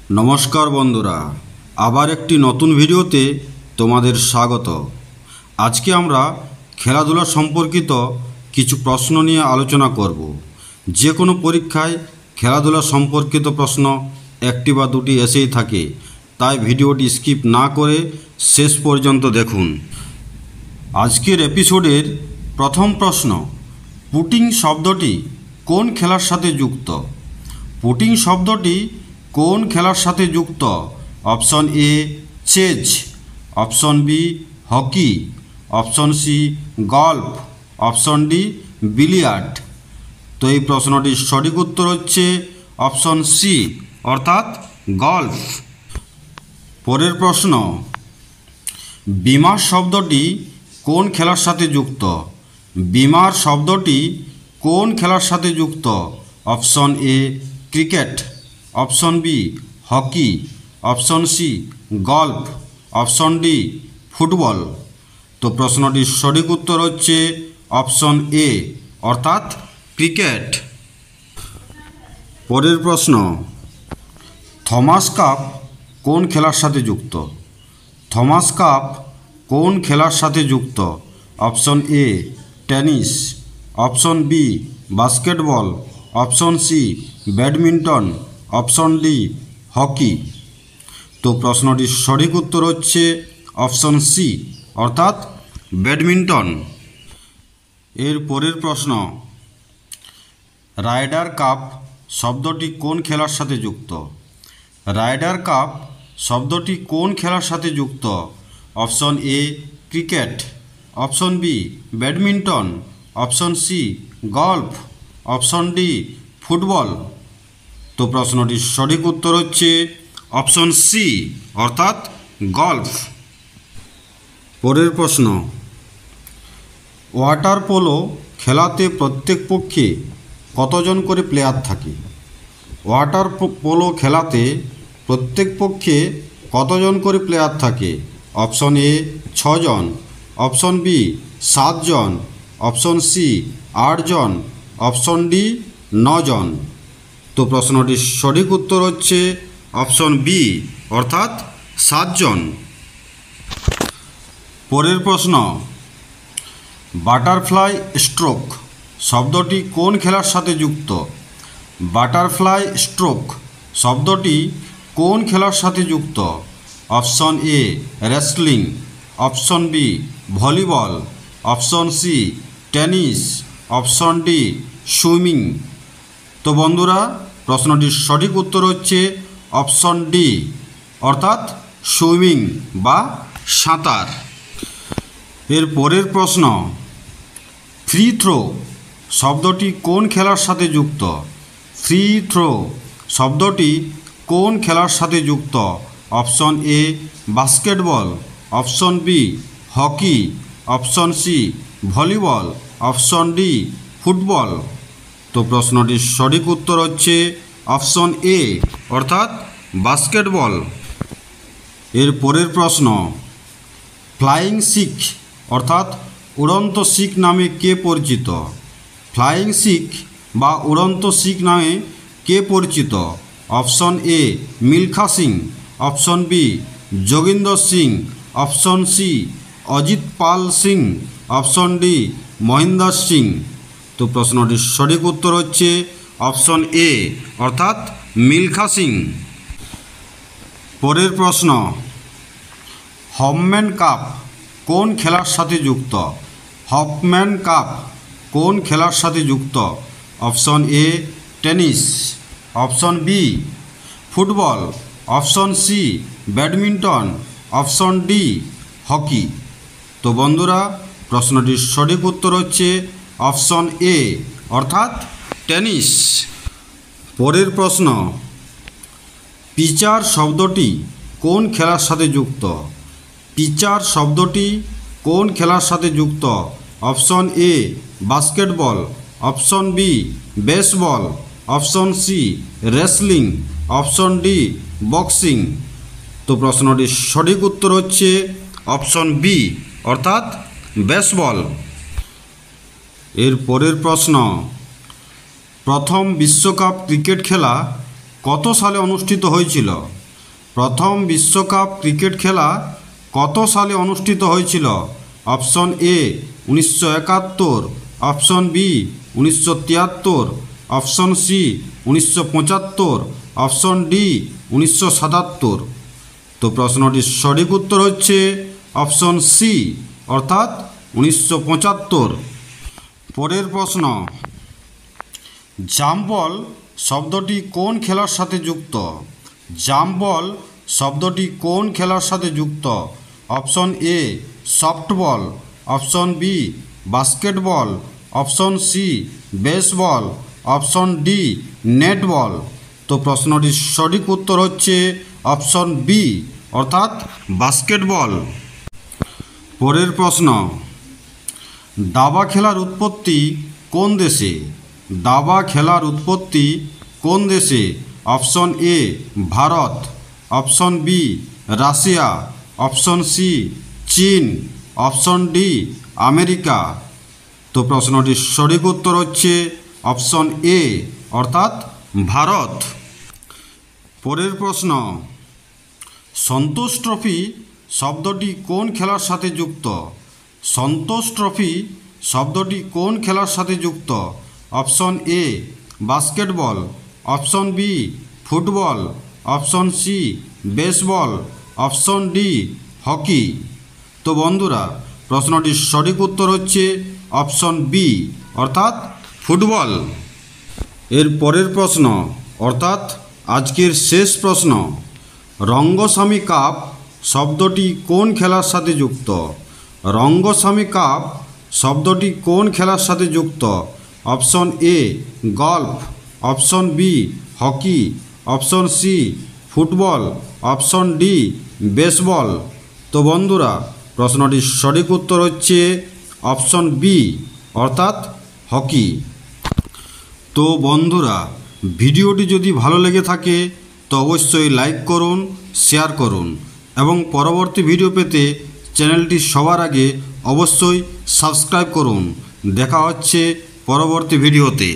নমস্কার বন্ধুরা, আবার একটি নতুন ভিডিওতে তোমাদের স্বাগত। আজকে আমরা খেলাধুলা সম্পর্কিত কিছু প্রশ্ন নিয়ে আলোচনা করব। যে কোনো পরীক্ষায় খেলাধুলা সম্পর্কিত প্রশ্ন একটি বা দুটি এসেই থাকে, তাই ভিডিওটি স্কিপ না করে শেষ পর্যন্ত দেখুন। আজকের এপিসোডের প্রথম প্রশ্ন, পুটিং শব্দটি কোন খেলার সাথে যুক্ত? পুটিং শব্দটি কোন খেলার সাথে যুক্ত? Option A chess, option B hockey, option C golf, option D billiard. তো এই প্রশ্নটির সঠিক উত্তর হচ্ছে অপশন সি, অর্থাৎ গল্ফ। পরের প্রশ্ন, বিমার শব্দটি কোন খেলার সাথে যুক্ত? বিমার শব্দটি কোন খেলার সাথে যুক্ত? Option A cricket, option B hockey, option C golf, option D football. তো প্রশ্নটির সঠিক উত্তর হচ্ছে অপশন এ, অর্থাৎ ক্রিকেট। পরের প্রশ্ন, থমাস কাপ কোন খেলার সাথে যুক্ত? থমাস কাপ কোন খেলার সাথে যুক্ত? Option A tennis, option B basketball, option C badminton, option D hockey. তো প্রশ্নটির সঠিক উত্তর হচ্ছে অপশন সি, অর্থাৎ ব্যাডমিন্টন। এর পরের প্রশ্ন, রাইডার কাপ শব্দটি কোন খেলার সাথে যুক্ত? রাইডার কাপ শব্দটি কোন খেলার সাথে যুক্ত? Option A cricket, option B badminton, option C golf, option D football. তো প্রশ্নটির সঠিক উত্তর হচ্ছে অপশন সি, অর্থাৎ গল্ফ। পরের প্রশ্ন, ওয়াটার পোলো খেলাতে প্রত্যেক পক্ষে কতজন করে প্লেয়ার থাকে? ওয়াটার পোলো খেলাতে প্রত্যেক পক্ষে কতজন করে প্লেয়ার থাকে? অপশন এ 6 জন, অপশন বি 7 জন, অপশন সি 8 জন, অপশন ডি 9 জন। তো প্রশ্নটির সঠিক উত্তর হচ্ছে অপশন বি, অর্থাৎ 7 জন। পরের প্রশ্ন, বাটারফ্লাই স্ট্রোক শব্দটি কোন খেলার সাথে যুক্ত? বাটারফ্লাই স্ট্রোক শব্দটি কোন খেলার সাথে যুক্ত? Option A wrestling, option B volleyball, option C tennis, option D swimming. তো বন্ধুরা, প্রশ্নটির সঠিক উত্তর হচ্ছে অপশন ডি, অর্থাৎ সুইমিং বা সাঁতার। এর পরের প্রশ্ন, ফ্রি থ্রো শব্দটি কোন খেলার সাথে যুক্ত? ফ্রি থ্রো শব্দটি কোন খেলার সাথে যুক্ত? Option A basketball, option B hockey, option C volleyball, option D football. তো প্রশ্নটির সঠিক উত্তর হচ্ছে অপশন এ, অর্থাৎ বাস্কেটবল। এর পরের প্রশ্ন, ফ্লাইং শিখ অর্থাৎ উড়ন্ত শিখ নামে কে পরিচিত? ফ্লাইং শিখ বা উড়ন্ত শিখ নামে কে পরিচিত? Option A Milkha Singh, option B Joginder Singh, option C Ajit Pal Singh, option D Mohinder Singh. তো প্রশ্নটির সঠিক উত্তর হচ্ছে অপশন এ, অর্থাৎ মিলখা সিং। পরের প্রশ্ন, হফম্যান কাপ কোন খেলার সাথে যুক্ত? হফম্যান কাপ কোন খেলার সাথে যুক্ত? Option A tennis, option B football, option C badminton, option D hockey. তো বন্ধুরা, প্রশ্নটির সঠিক উত্তর হচ্ছে অপশন এ, অর্থাৎ টেনিস। পরের প্রশ্ন, পিচার শব্দটি কোন খেলার সাথে যুক্ত? পিচার শব্দটি কোন খেলার সাথে যুক্ত? Option A basketball, option B baseball, option C wrestling, option D boxing. তো প্রশ্নটির সঠিক উত্তর হচ্ছে অপশন বি, অর্থাৎ বেসবল। এর পরের প্রশ্ন, প্রথম বিশ্বকাপ ক্রিকেট খেলা কত সালে অনুষ্ঠিত হয়েছিল? প্রথম বিশ্বকাপ ক্রিকেট খেলা কত সালে অনুষ্ঠিত হয়েছিল? Option A 1971, option B 1973, option C 1975, option D 1977। তো প্রশ্নটির সঠিক উত্তর হচ্ছে অপশন সি অর্থাৎ 1975। পরের প্রশ্ন, জাম্প বল শব্দটি কোন খেলার সাথে যুক্ত? জাম্প বল শব্দটি কোন খেলার সাথে যুক্ত? Option A softball, option B basketball, option C baseball, option D netball. তো প্রশ্নটির সঠিক উত্তর হচ্ছে অপশন বি অর্থাৎ বাস্কেটবল। পরের প্রশ্ন, দাবা খেলার উৎপত্তি কোন দেশে? দাবা খেলার উৎপত্তি কোন দেশে? Option A Bharat, option B Russia, option C চীন, অপশন ডি আমেরিকা। তো প্রশ্নটির সঠিক উত্তর হচ্ছে অপশন এ অর্থাৎ ভারত। পরের প্রশ্ন, সন্তোষ ট্রফি শব্দটি কোন খেলার সাথে যুক্ত? সন্তোষ ট্রফি শব্দটি কোন খেলার সাথে যুক্ত? Option A basketball, option B football, option C baseball, option D hockey. তো বন্ধুরা প্রশ্নটির সঠিক উত্তর হচ্ছে অপশন বি অর্থাৎ ফুটবল। এর পরের প্রশ্ন অর্থাৎ আজকের শেষ প্রশ্ন, রঙ্গস্বামী কাপ শব্দটি কোন খেলার সাথে যুক্ত? রঙ্গস্বামী কাপ শব্দটি কোন খেলার সাথে যুক্ত? Option A golf, option B hockey, option C football, option D baseball. তো বন্ধুরা প্রশ্নটির সঠিক উত্তর হচ্ছে অপশন বি অর্থাৎ হকি। তো বন্ধুরা ভিডিওটি যদি ভালো লেগে থাকে তো অবশ্যই লাইক করুন, শেয়ার করুন এবং পরবর্তী ভিডিও পেতে চ্যানেলটি সবার আগে অবশ্যই সাবস্ক্রাইব করুন। দেখা হচ্ছে পরবর্তী ভিডিওতে।